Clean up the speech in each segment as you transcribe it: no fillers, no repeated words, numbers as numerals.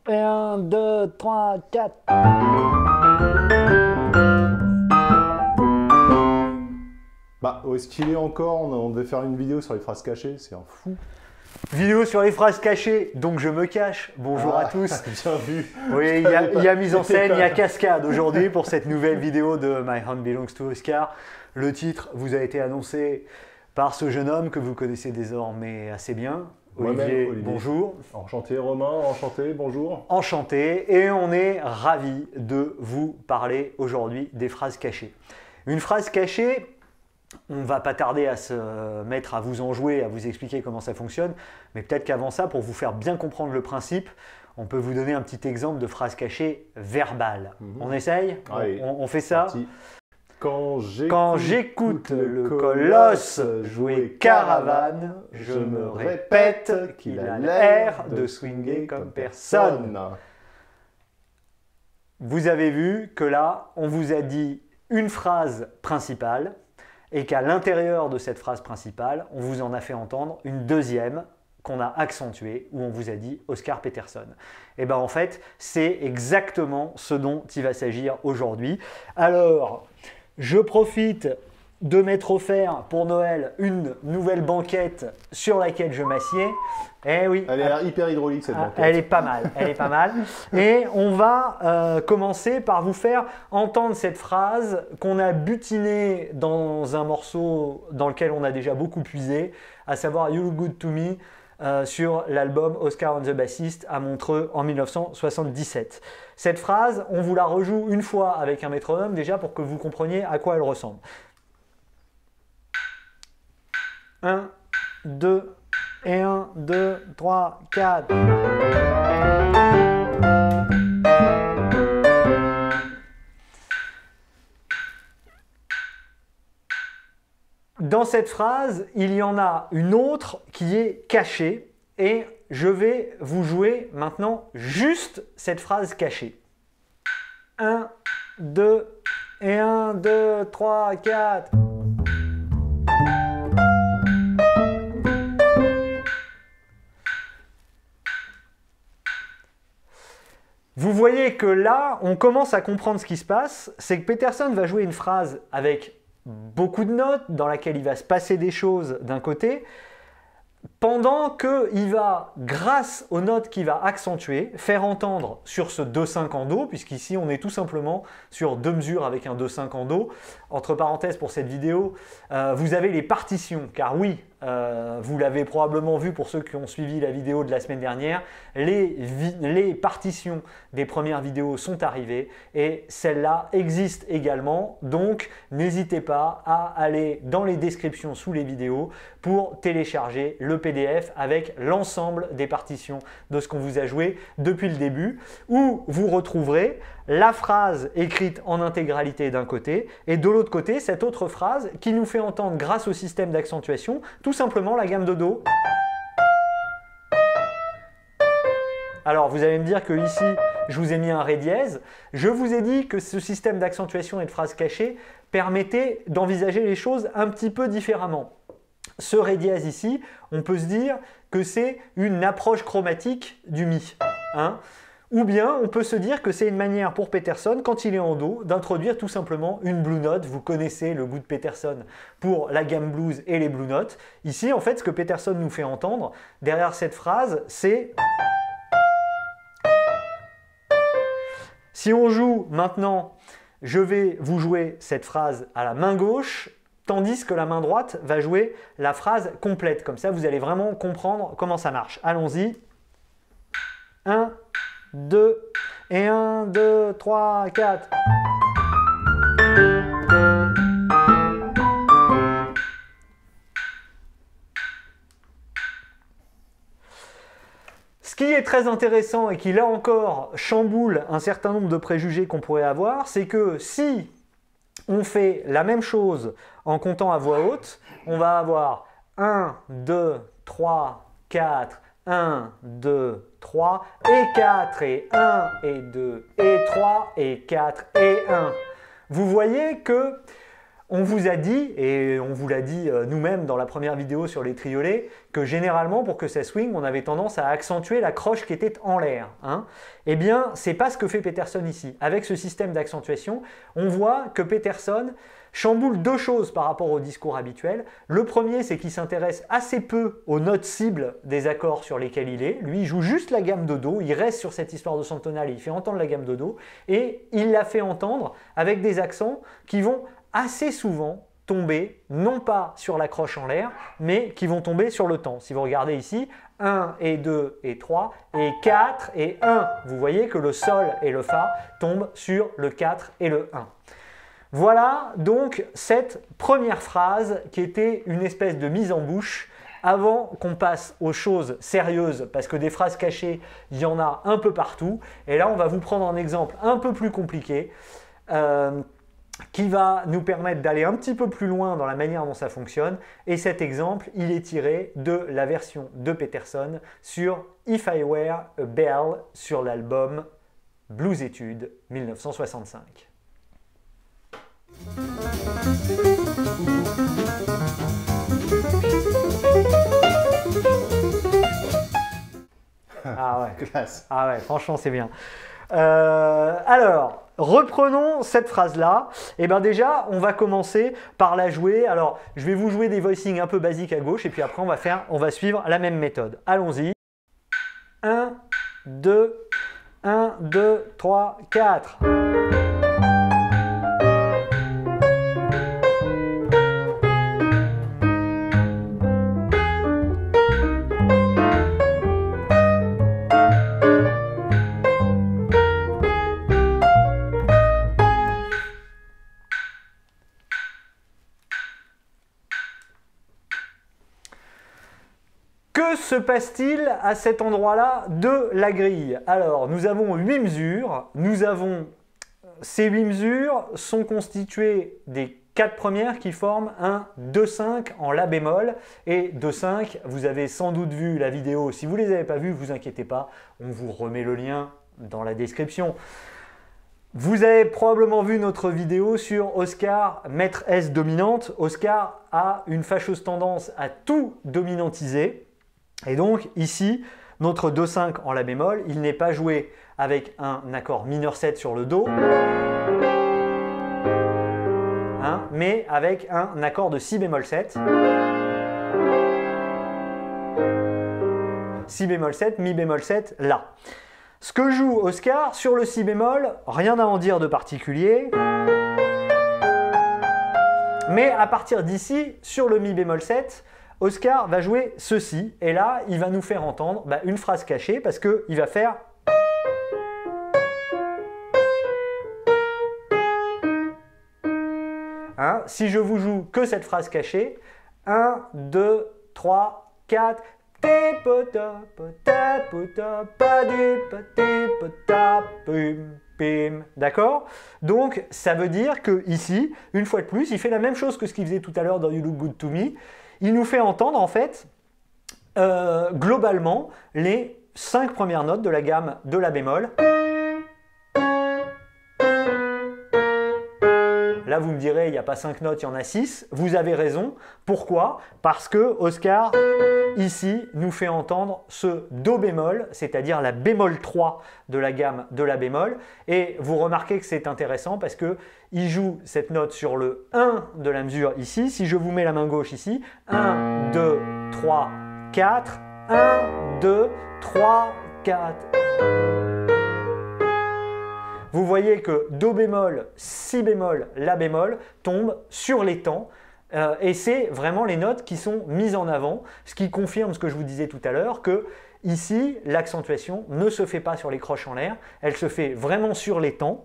Et 1, 2, 3, 4. Bah, où est-ce qu'il est encore? On devait faire une vidéo sur les phrases cachées, c'est un fou. Vidéo sur les phrases cachées, donc je me cache. Bonjour à tous. Bien vu. Oui, il y a mise en scène, il y a cascade aujourd'hui pour cette nouvelle vidéo de My Hand Belongs to Oscar. Le titre vous a été annoncé par ce jeune homme que vous connaissez désormais assez bien. Olivier, bonjour. Enchanté Romain, enchanté, bonjour. Enchanté, et on est ravis de vous parler aujourd'hui des phrases cachées. Une phrase cachée, on ne va pas tarder à se mettre à vous en jouer, à vous expliquer comment ça fonctionne, mais peut-être qu'avant ça, pour vous faire bien comprendre le principe, on peut vous donner un petit exemple de phrase cachée verbale. On essaye? On fait ça? Parti. Quand j'écoute le colosse jouer Caravane, je me répète qu'il a l'air de swinguer comme personne. Vous avez vu que là, on vous a dit une phrase principale et qu'à l'intérieur de cette phrase principale, on vous en a fait entendre une deuxième qu'on a accentuée où on vous a dit Oscar Peterson. Et bien en fait, c'est exactement ce dont il va s'agir aujourd'hui. Alors, je profite de m'être offert pour Noël une nouvelle banquette sur laquelle je m'assieds. Eh oui. Elle est hyper hydraulique cette banquette. Elle est pas mal, elle est pas mal. Et on va commencer par vous faire entendre cette phrase qu'on a butinée dans un morceau dans lequel on a déjà beaucoup puisé, à savoir You Look Good to Me sur l'album Oscar and the Bassist à Montreux en 1977. Cette phrase, on vous la rejoue une fois avec un métronome déjà pour que vous compreniez à quoi elle ressemble. 1, 2, et 1, 2, 3, 4. Dans cette phrase, il y en a une autre qui est cachée et je vais vous jouer maintenant juste cette phrase cachée. 1, 2, et 1, 2, 3, 4. Vous voyez que là, on commence à comprendre ce qui se passe, c'est que Peterson va jouer une phrase avec beaucoup de notes, dans laquelle il va se passer des choses d'un côté, pendant qu'il va, grâce aux notes qu'il va accentuer, faire entendre sur ce 2-5 en Do, puisqu'ici on est tout simplement sur 2 mesures avec un 2-5 en Do. Entre parenthèses pour cette vidéo, vous avez les partitions, car oui, vous l'avez probablement vu pour ceux qui ont suivi la vidéo de la semaine dernière, les partitions des premières vidéos sont arrivées et celle-là existe également, donc n'hésitez pas à aller dans les descriptions sous les vidéos pour télécharger le PDF avec l'ensemble des partitions de ce qu'on vous a joué depuis le début, où vous retrouverez la phrase écrite en intégralité d'un côté et de l'autre côté cette autre phrase qui nous fait entendre grâce au système d'accentuation tout simplement la gamme de Do. Alors vous allez me dire que ici je vous ai mis un Ré dièse. Je vous ai dit que ce système d'accentuation et de phrases cachées permettait d'envisager les choses un petit peu différemment. Ce Ré dièse ici, on peut se dire que c'est une approche chromatique du Mi. Ou bien on peut se dire que c'est une manière pour Peterson, quand il est en Do, d'introduire tout simplement une blue note. Vous connaissez le goût de Peterson pour la gamme blues et les blue notes. Ici, en fait, ce que Peterson nous fait entendre derrière cette phrase, c'est... Si on joue maintenant, je vais vous jouer cette phrase à la main gauche, tandis que la main droite va jouer la phrase complète. Comme ça, vous allez vraiment comprendre comment ça marche. Allons-y. 1, 2, et 1, 2, 3, 4. Ce qui est très intéressant et qui là encore chamboule un certain nombre de préjugés qu'on pourrait avoir, c'est que si on fait la même chose en comptant à voix haute, on va avoir 1, 2, 3, 4, 1, 2, 3, et 4, et 1, et 2, et 3, et 4, et 1. Vous voyez que On vous a dit, et on vous l'a dit nous-mêmes dans la première vidéo sur les triolets, que généralement pour que ça swing, on avait tendance à accentuer la croche qui était en l'air. Hein. Eh bien, c'est pas ce que fait Peterson ici. Avec ce système d'accentuation, on voit que Peterson chamboule deux choses par rapport au discours habituel. Le premier, c'est qu'il s'intéresse assez peu aux notes cibles des accords sur lesquels il est. Lui, il joue juste la gamme de Do, il reste sur cette histoire de centonale et il fait entendre la gamme de Do, et il la fait entendre avec des accents qui vont assez souvent tomber, non pas sur la croche en l'air, mais qui vont tomber sur le temps. Si vous regardez ici, 1 et 2 et 3 et 4 et 1. Vous voyez que le Sol et le Fa tombent sur le 4 et le 1. Voilà donc cette première phrase qui était une espèce de mise en bouche avant qu'on passe aux choses sérieuses, parce que des phrases cachées, il y en a un peu partout. Et là, on va vous prendre un exemple un peu plus compliqué qui va nous permettre d'aller un petit peu plus loin dans la manière dont ça fonctionne. Et cet exemple, il est tiré de la version de Peterson sur If I Were a Bell sur l'album Blues Etudes 1965. Ah ouais. Classe. Ah ouais, franchement, c'est bien. Alors, reprenons cette phrase-là. Et bien déjà, on va commencer par la jouer. Alors, je vais vous jouer des voicings un peu basiques à gauche et puis après, on va suivre la même méthode. Allons-y. 1, 2, 1, 2, 3, 4. Que se passe-t-il à cet endroit-là de la grille? Alors, nous avons 8 mesures. Ces 8 mesures sont constituées des 4 premières qui forment un 2-5 en La bémol. Et 2-5, vous avez sans doute vu la vidéo. Si vous ne les avez pas vues, ne vous inquiétez pas, on vous remet le lien dans la description. Vous avez probablement vu notre vidéo sur Oscar, maître S dominante. Oscar a une fâcheuse tendance à tout dominantiser. Et donc ici, notre 2-5 en La bémol, il n'est pas joué avec un accord mineur 7 sur le Do, hein, mais avec un accord de Si bémol 7. Si bémol 7, Mi bémol 7, La. Ce que joue Oscar sur le Si bémol, rien à en dire de particulier. Mais à partir d'ici, sur le Mi bémol 7, Oscar va jouer ceci, et là, il va nous faire entendre une phrase cachée, parce qu'il va faire... Hein, si je vous joue que cette phrase cachée, 1, 2, 3, 4... D'accord? Donc, ça veut dire que ici, une fois de plus, il fait la même chose que ce qu'il faisait tout à l'heure dans You Look Good to Me. Il nous fait entendre, en fait, globalement, les 5 premières notes de la gamme de La bémol. Là, vous me direz, il n'y a pas 5 notes, il y en a 6. Vous avez raison. Pourquoi? Parce que Oscar, ici, nous fait entendre ce Do bémol, c'est-à-dire la bémol 3 de la gamme de La bémol. Et vous remarquez que c'est intéressant parce qu'il joue cette note sur le 1 de la mesure ici. Si je vous mets la main gauche ici, 1, 2, 3, 4, 1, 2, 3, 4... Vous voyez que Do bémol, Si bémol, La bémol tombent sur les temps et c'est vraiment les notes qui sont mises en avant, ce qui confirme ce que je vous disais tout à l'heure, que ici, l'accentuation ne se fait pas sur les croches en l'air, elle se fait vraiment sur les temps.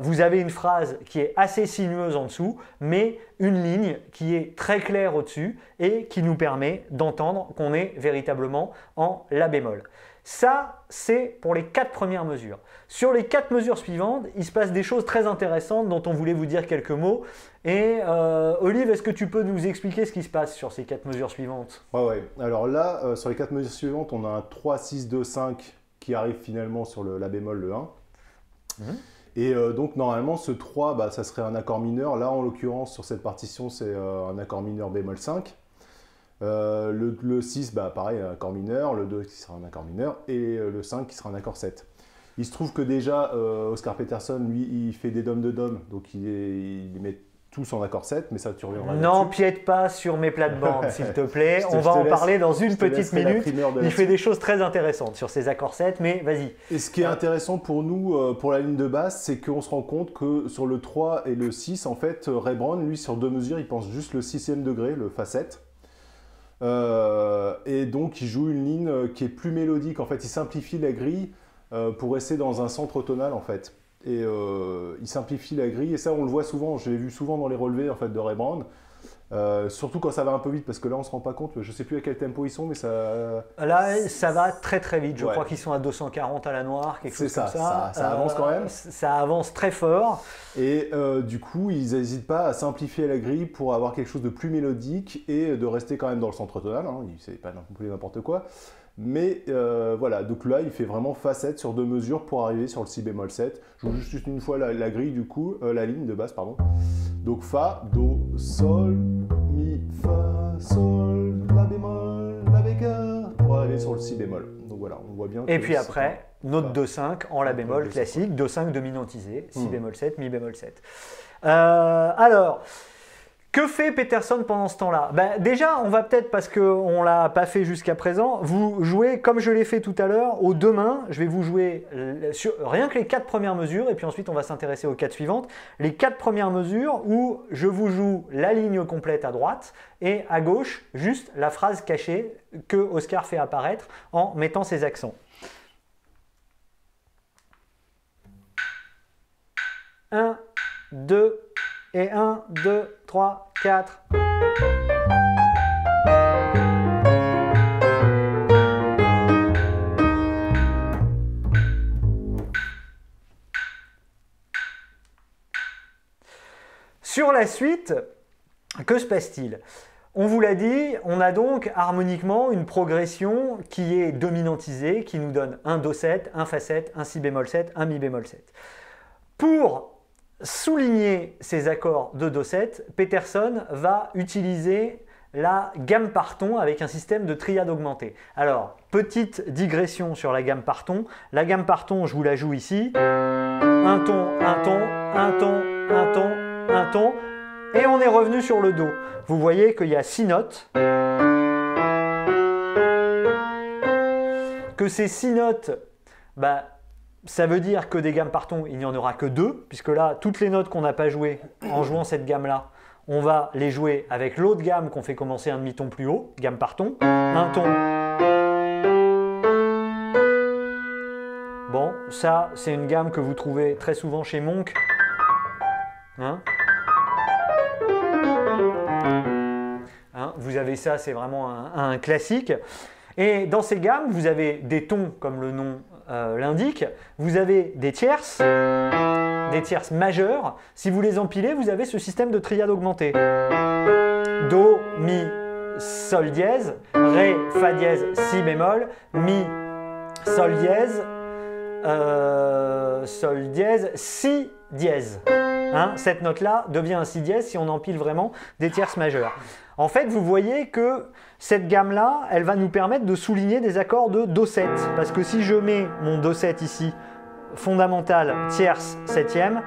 Vous avez une phrase qui est assez sinueuse en dessous, mais une ligne qui est très claire au-dessus et qui nous permet d'entendre qu'on est véritablement en La bémol. Ça, c'est pour les 4 premières mesures. Sur les 4 mesures suivantes, il se passe des choses très intéressantes dont on voulait vous dire quelques mots. Et Olive, est-ce que tu peux nous expliquer ce qui se passe sur ces 4 mesures suivantes? Ouais. Alors là, sur les 4 mesures suivantes, on a un 3, 6, 2, 5 qui arrive finalement sur La bémol, le 1. Et donc normalement ce 3, bah, ça serait un accord mineur. Là en l'occurrence sur cette partition c'est un accord mineur bémol 5. Le 6, bah, pareil, un accord mineur, le 2 qui sera un accord mineur, et le 5 qui sera un accord 7. Il se trouve que déjà, Oscar Peterson, lui, il fait des dom de dom, donc il met tous en accord 7, mais ça tu reviendras là-dessus. N'empiète pas sur mes plates-bandes, s'il te plaît. On va en parler dans une petite minute. Il fait des choses très intéressantes sur ces accords 7, mais vas-y. Et ce qui est intéressant pour nous, pour la ligne de basse, c'est qu'on se rend compte que sur le 3 et le 6, en fait, Ray Brown, lui, sur 2 mesures, il pense juste le 6e degré, le Fa 7. Et donc il joue une ligne qui est plus mélodique, en fait il simplifie la grille pour rester dans un centre tonal en fait. Et il simplifie la grille et ça on le voit souvent, je l'ai vu souvent dans les relevés en fait, de Ray Brown. Surtout quand ça va un peu vite parce que là on se rend pas compte, je sais plus à quel tempo ils sont mais ça... Là ça va très très vite, je crois qu'ils sont à 240 à la noire, quelque chose comme ça. Ça avance quand même. Ça avance très fort. Et du coup ils n'hésitent pas à simplifier la grille pour avoir quelque chose de plus mélodique et de rester quand même dans le centre tonal, hein. C'est pas non plus n'importe quoi. Mais voilà, donc là il fait vraiment Fa 7 sur 2 mesures pour arriver sur le Si bémol 7. Je joue juste une fois la grille du coup, la ligne de basse pardon. Donc Fa, Do, Sol, Mi, Fa, Sol, La bémol, La bécœur pour arriver sur le Si bémol. Donc voilà, on voit bien. Et puis après, note 2-5 en La bémol classique, 2-5 dominantisé, Si bémol 7, Mi bémol 7. Alors, que fait Peterson pendant ce temps-là? Déjà, on va peut-être, parce qu'on ne l'a pas fait jusqu'à présent, vous jouez, comme je l'ai fait tout à l'heure, aux 2 mains. Je vais vous jouer sur rien que les 4 premières mesures, et puis ensuite on va s'intéresser aux 4 suivantes. Les 4 premières mesures où je vous joue la ligne complète à droite, et à gauche, juste la phrase cachée que Oscar fait apparaître en mettant ses accents. 1, 2, et 1, 2, 3, 4. Sur la suite, que se passe-t-il? On vous l'a dit, on a donc harmoniquement une progression qui est dominantisée, qui nous donne un Do 7, un Fa 7, un Si bémol 7, un Mi bémol 7. Pour souligner ces accords de Do 7, Peterson va utiliser la gamme par ton avec un système de triade augmentée. Alors, petite digression sur la gamme par ton. La gamme par ton, je vous la joue ici. Un ton, un ton, un ton, un ton, un ton. Et on est revenu sur le Do. Vous voyez qu'il y a 6 notes. Que ces 6 notes, ça veut dire que des gammes par ton, il n'y en aura que 2, puisque là, toutes les notes qu'on n'a pas jouées en jouant cette gamme-là, on va les jouer avec l'autre gamme qu'on fait commencer un demi-ton plus haut, gamme par ton, un ton. Bon, ça, c'est une gamme que vous trouvez très souvent chez Monk. Vous avez ça, c'est vraiment un classique. Et dans ces gammes, vous avez des tons, comme le nom l'indique, vous avez des tierces majeures. Si vous les empilez, vous avez ce système de triade augmentée. Do, Mi, Sol dièse, Ré, Fa dièse, Si bémol, Mi, Sol dièse, Si dièse. Cette note-là devient un Si dièse si on empile vraiment des tierces majeures. En fait, vous voyez que cette gamme-là, elle va nous permettre de souligner des accords de Do 7. Parce que si je mets mon Do 7 ici, fondamental, tierce, septième,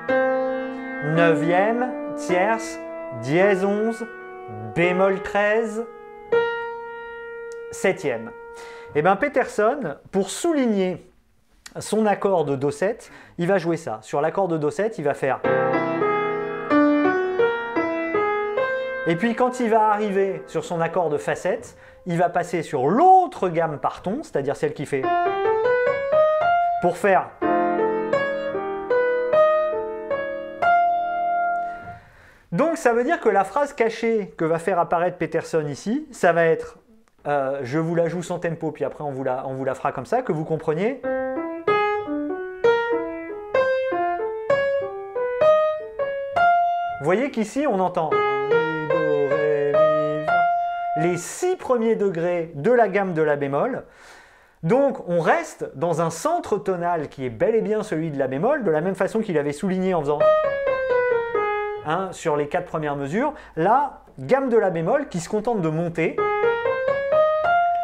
neuvième, tierce, dièse 11, bémol 13, septième. Et bien Peterson, pour souligner son accord de Do 7, il va jouer ça. Sur l'accord de Do 7, il va faire... Et puis quand il va arriver sur son accord de Fa 7, il va passer sur l'autre gamme par ton, c'est-à-dire celle qui fait... pour faire... Donc ça veut dire que la phrase cachée que va faire apparaître Peterson ici, ça va être... je vous la joue sans tempo, puis après on vous la fera comme ça, que vous compreniez. Vous voyez qu'ici on entend... les 6 premiers degrés de la gamme de La bémol. Donc on reste dans un centre tonal qui est bel et bien celui de la bémol, de la même façon qu'il avait souligné en faisant sur les 4 premières mesures. Là, gamme de la bémol qui se contente de monter,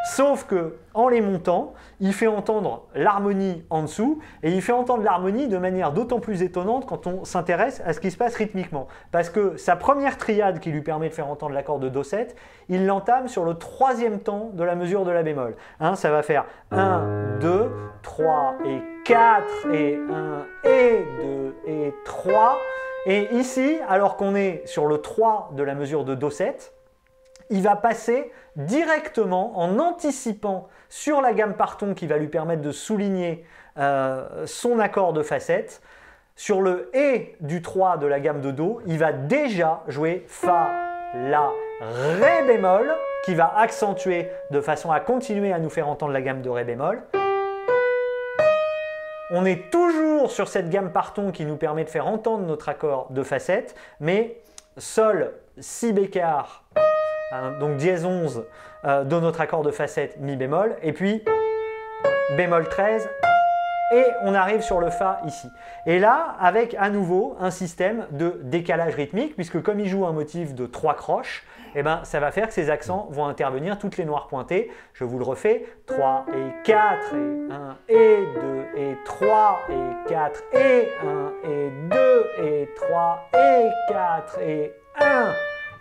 sauf que en les montant, il fait entendre l'harmonie en dessous, et il fait entendre l'harmonie de manière d'autant plus étonnante quand on s'intéresse à ce qui se passe rythmiquement. Parce que sa première triade qui lui permet de faire entendre l'accord de Do7, il l'entame sur le 3e temps de la mesure de la bémol. Ça va faire 1, 2, 3 et 4, et 1 et 2 et 3. Et ici, alors qu'on est sur le 3 de la mesure de Do7, il va passer directement en anticipant sur la gamme par ton qui va lui permettre de souligner son accord de facette. Sur le et du 3 de la gamme de Do, il va déjà jouer Fa, La, Ré bémol, qui va accentuer de façon à continuer à nous faire entendre la gamme de Ré bémol. On est toujours sur cette gamme par ton qui nous permet de faire entendre notre accord de facette, mais Sol, Si bécard, donc dièse 11 de notre accord de facette Mi bémol, et puis bémol 13, et on arrive sur le Fa ici. Et là, avec à nouveau un système de décalage rythmique, puisque comme il joue un motif de 3 croches, ça va faire que ces accents vont intervenir toutes les noires pointées. Je vous le refais, 3 et 4, et 1 et 2 et 3 et 4 et 1 et 2 et 3 et 4 et 1.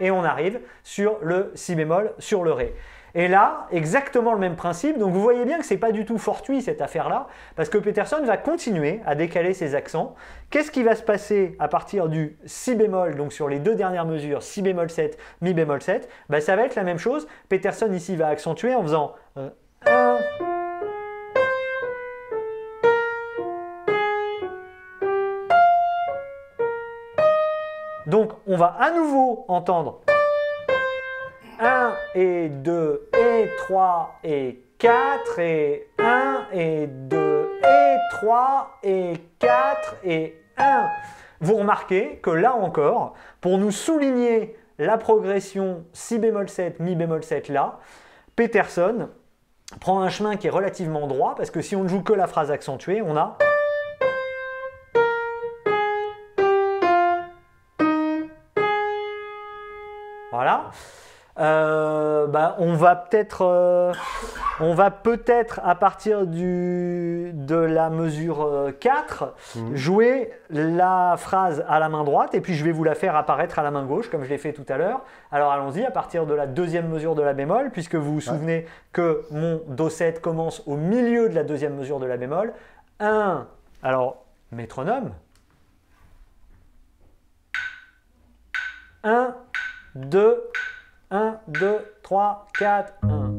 Et on arrive sur le Si bémol, sur le Ré. Et là, exactement le même principe. Donc vous voyez bien que ce n'est pas du tout fortuit cette affaire-là, parce que Peterson va continuer à décaler ses accents. Qu'est-ce qui va se passer à partir du Si bémol, donc sur les 2 dernières mesures, Si bémol 7, Mi bémol 7, ça va être la même chose. Peterson ici va accentuer en faisant 1. Donc on va à nouveau entendre 1 et 2 et 3 et 4 et 1 et 2 et 3 et 4 et 1. Vous remarquez que là encore, pour nous souligner la progression Si bémol 7, Mi bémol 7 là, Peterson prend un chemin qui est relativement droit, parce que si on ne joue que la phrase accentuée, on a... Voilà. On va peut-être à partir de la mesure 4 jouer la phrase à la main droite, et puis je vais vous la faire apparaître à la main gauche comme je l'ai fait tout à l'heure. Alors allons-y, à partir de la 2e mesure de la bémol, puisque vous vous souvenez que mon Do7 commence au milieu de la 2e mesure de la bémol. 1, alors métronome. 1, 2, 1, 2, 3, 4, 1.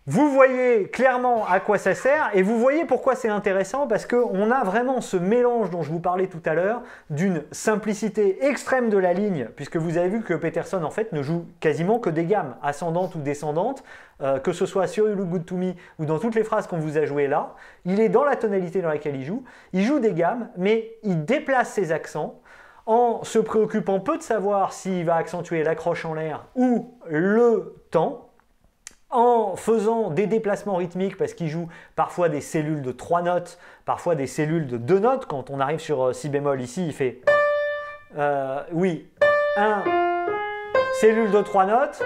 Vous voyez clairement à quoi ça sert, et vous voyez pourquoi c'est intéressant, parce qu'on a vraiment ce mélange dont je vous parlais tout à l'heure, d'une simplicité extrême de la ligne, puisque vous avez vu que Peterson en fait ne joue quasiment que des gammes, ascendantes ou descendantes, que ce soit sur You Look Good To Me ou dans toutes les phrases qu'on vous a jouées là. Il est dans la tonalité dans laquelle il joue des gammes, mais il déplace ses accents en se préoccupant peu de savoir s'il va accentuer l'accroche en l'air ou le temps, en faisant des déplacements rythmiques, parce qu'il joue parfois des cellules de 3 notes, parfois des cellules de 2 notes. Quand on arrive sur Si bémol ici, il fait 1, cellule de 3 notes,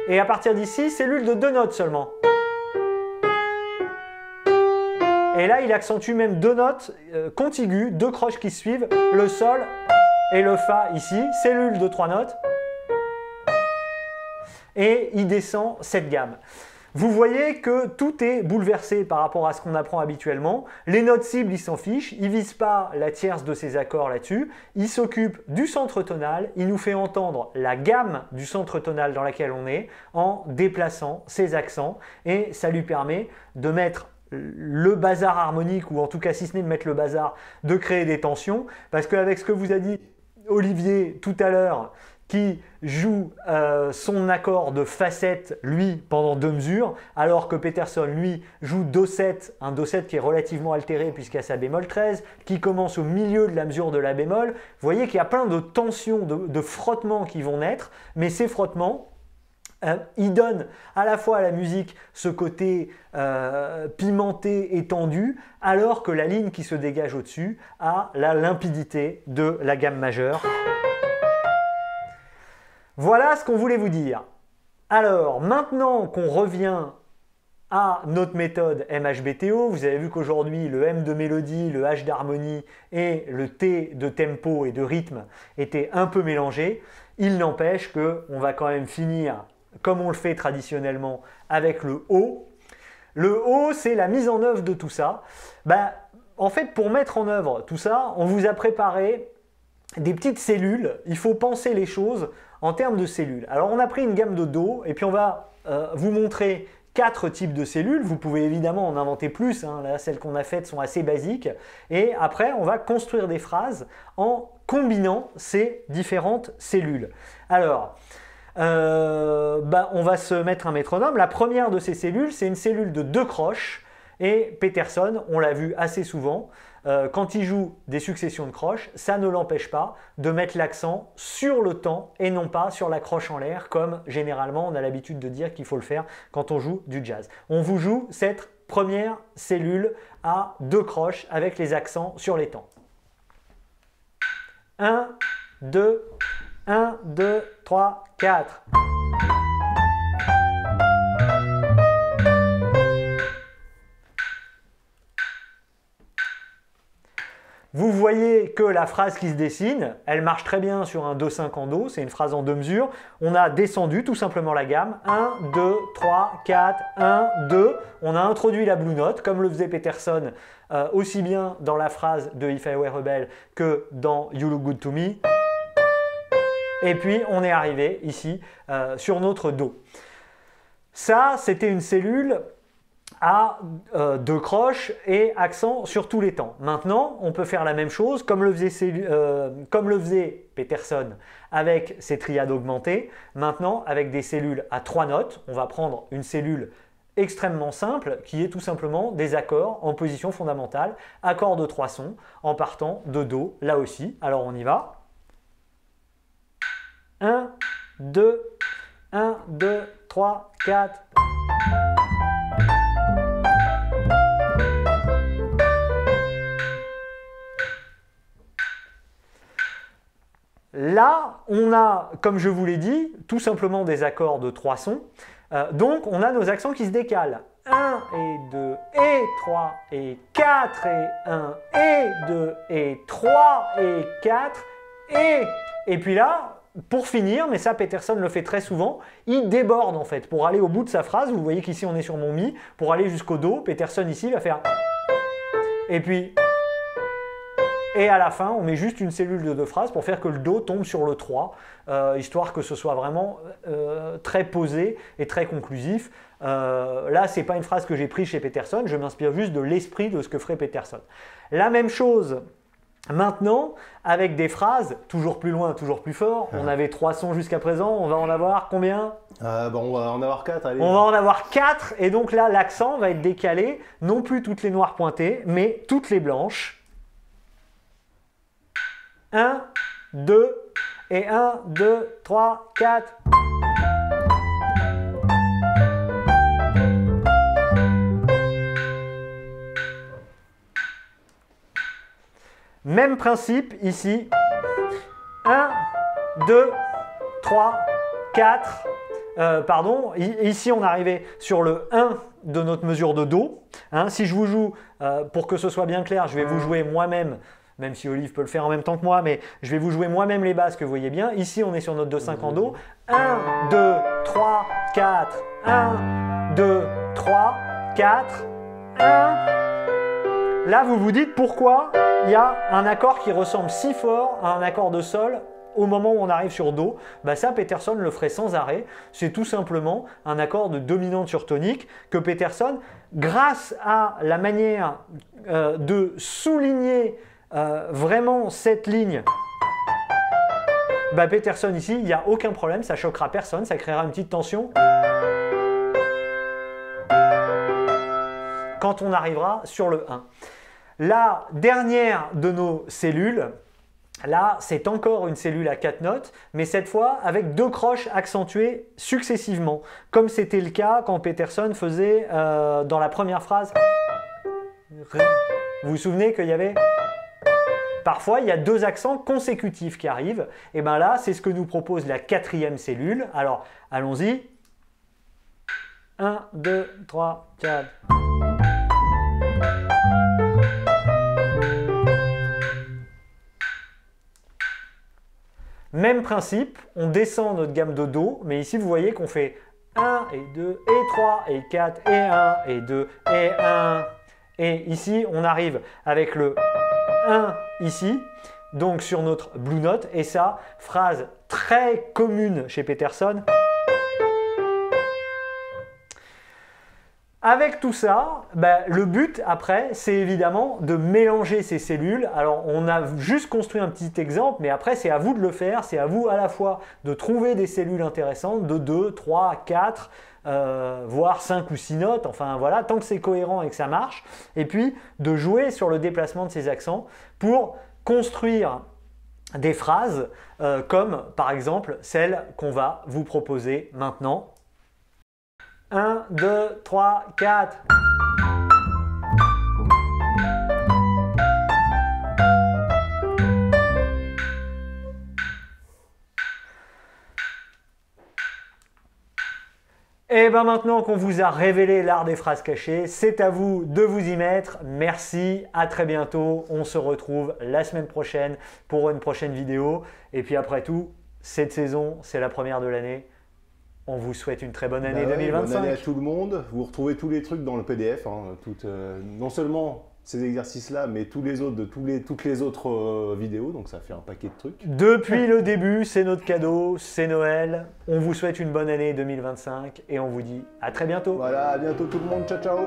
et à partir d'ici, cellule de 2 notes seulement. Et là, il accentue même 2 notes contiguës, 2 croches qui se suivent, le Sol et le Fa ici, cellule de 3 notes. Et il descend cette gamme. Vous voyez que tout est bouleversé par rapport à ce qu'on apprend habituellement. Les notes cibles, il s'en fiche, il ne vise pas la tierce de ses accords là-dessus. Il s'occupe du centre tonal, il nous fait entendre la gamme du centre tonal dans laquelle on est en déplaçant ses accents, et ça lui permet de mettre le bazar harmonique, ou en tout cas si ce n'est de mettre le bazar, de créer des tensions, parce qu'avec ce que vous a dit Olivier tout à l'heure, qui joue son accord de fa7, lui, pendant 2 mesures, alors que Peterson, lui, joue Do7, un Do7 qui est relativement altéré puisqu'il y a sa bémol 13, qui commence au milieu de la mesure de la bémol. Vous voyez qu'il y a plein de tensions, de frottements qui vont naître, mais ces frottements, ils donnent à la fois à la musique ce côté pimenté et tendu, alors que la ligne qui se dégage au-dessus a la limpidité de la gamme majeure. Voilà ce qu'on voulait vous dire. Alors, maintenant qu'on revient à notre méthode MHBTO, vous avez vu qu'aujourd'hui, le M de mélodie, le H d'harmonie et le T de tempo et de rythme étaient un peu mélangés. Il n'empêche qu'on va quand même finir, comme on le fait traditionnellement, avec le O. Le O, c'est la mise en œuvre de tout ça. En fait, pour mettre en œuvre tout ça, on vous a préparé des petites cellules. Il faut penser les choses en termes de cellules. Alors on a pris une gamme de Do et puis on va vous montrer 4 types de cellules. Vous pouvez évidemment en inventer plus, hein. Là, celles qu'on a faites sont assez basiques. Et après, on va construire des phrases en combinant ces différentes cellules. Alors, on va se mettre un métronome. La première de ces cellules, c'est une cellule de 2 croches. Et Peterson, on l'a vu assez souvent, quand il joue des successions de croches, ça ne l'empêche pas de mettre l'accent sur le temps et non pas sur la croche en l'air, comme généralement on a l'habitude de dire qu'il faut le faire quand on joue du jazz. On vous joue cette première cellule à 2 croches avec les accents sur les temps. 1, 2, 1, 2, 3, 4. Vous voyez que la phrase qui se dessine, elle marche très bien sur un Do5 en Do, c'est une phrase en 2 mesures. On a descendu tout simplement la gamme, 1, 2, 3, 4, 1, 2. On a introduit la blue note, comme le faisait Peterson, aussi bien dans la phrase de If I Were Rebel que dans You Look Good to Me. Et puis on est arrivé ici sur notre Do. Ça, c'était une cellule à 2 croches et accent sur tous les temps. Maintenant, on peut faire la même chose comme le faisait Peterson avec ses triades augmentées. Maintenant, avec des cellules à 3 notes, on va prendre une cellule extrêmement simple qui est tout simplement des accords en position fondamentale, accords de 3 sons en partant de Do là aussi. Alors on y va. 1, 2, 1, 2, 3, 4. Là, on a, comme je vous l'ai dit, tout simplement des accords de 3 sons. Donc, on a nos accents qui se décalent. 1 et 2 et 3 et 4 et 1 et 2 et 3 et 4 et puis là, pour finir, mais ça Peterson le fait très souvent, il déborde en fait. Pour aller au bout de sa phrase, vous voyez qu'ici on est sur mon Mi, pour aller jusqu'au Do, Peterson ici va faire et puis et à la fin, on met juste une cellule de 2 phrases pour faire que le Do tombe sur le 3, histoire que ce soit vraiment très posé et très conclusif. Là, ce n'est pas une phrase que j'ai prise chez Peterson, je m'inspire juste de l'esprit de ce que ferait Peterson. La même chose maintenant avec des phrases toujours plus loin, toujours plus fort. On avait 3 sons jusqu'à présent, on va en avoir combien ? On va en avoir 4, allez. On va en avoir 4 et donc là, l'accent va être décalé, non plus toutes les noires pointées, mais toutes les blanches. 1, 2 et 1, 2, 3, 4. Même principe ici. 1, 2, 3, 4. Ici on arrivait sur le 1 de notre mesure de Do. Si je vous joue, pour que ce soit bien clair, je vais vous jouer moi-même. Même si Olive peut le faire en même temps que moi, mais je vais vous jouer moi-même les basses que vous voyez bien. Ici, on est sur notre 2-5 en Do. 1, 2, 3, 4. 1, 2, 3, 4. 1. Là, vous vous dites pourquoi il y a un accord qui ressemble si fort à un accord de Sol au moment où on arrive sur Do. Ça, Peterson le ferait sans arrêt. C'est tout simplement un accord de dominante sur tonique que Peterson, grâce à la manière de souligner vraiment cette ligne bah Peterson ici, il n'y a aucun problème, ça choquera personne, ça créera une petite tension. Quand on arrivera sur le 1. La dernière de nos cellules, là, c'est encore une cellule à 4 notes, mais cette fois avec 2 croches accentuées successivement, comme c'était le cas quand Peterson faisait dans la première phrase. Vous vous souvenez qu'il y avait... Parfois, il y a 2 accents consécutifs qui arrivent, et bien là, c'est ce que nous propose la 4e cellule. Alors, allons-y. 1, 2, 3, 4... Même principe, on descend notre gamme de Do, mais ici vous voyez qu'on fait 1 et 2 et 3 et 4 et 1 et 2 et 1. Et ici on arrive avec le 1 ici, donc sur notre Blue Note, et ça, phrase très commune chez Peterson. Avec tout ça, le but après, c'est évidemment de mélanger ces cellules. Alors, on a juste construit un petit exemple, mais après, c'est à vous de le faire. C'est à vous à la fois de trouver des cellules intéressantes de 2, 3, 4, voire 5 ou 6 notes. Enfin, voilà, tant que c'est cohérent et que ça marche. Et puis, de jouer sur le déplacement de ces accents pour construire des phrases comme, par exemple, celle qu'on va vous proposer maintenant. 1, 2, 3, 4. Et bien maintenant qu'on vous a révélé l'art des phrases cachées, c'est à vous de vous y mettre. Merci, à très bientôt. On se retrouve la semaine prochaine pour une prochaine vidéo. Et puis après tout, cette saison, c'est la première de l'année. On vous souhaite une très bonne année 2025. Bonne année à tout le monde. Vous retrouvez tous les trucs dans le PDF. Non seulement ces exercices-là, mais tous les autres de toutes les autres vidéos. Donc ça fait un paquet de trucs. Depuis le début, c'est notre cadeau, c'est Noël. On vous souhaite une bonne année 2025 et on vous dit à très bientôt. Voilà, à bientôt tout le monde. Ciao, ciao.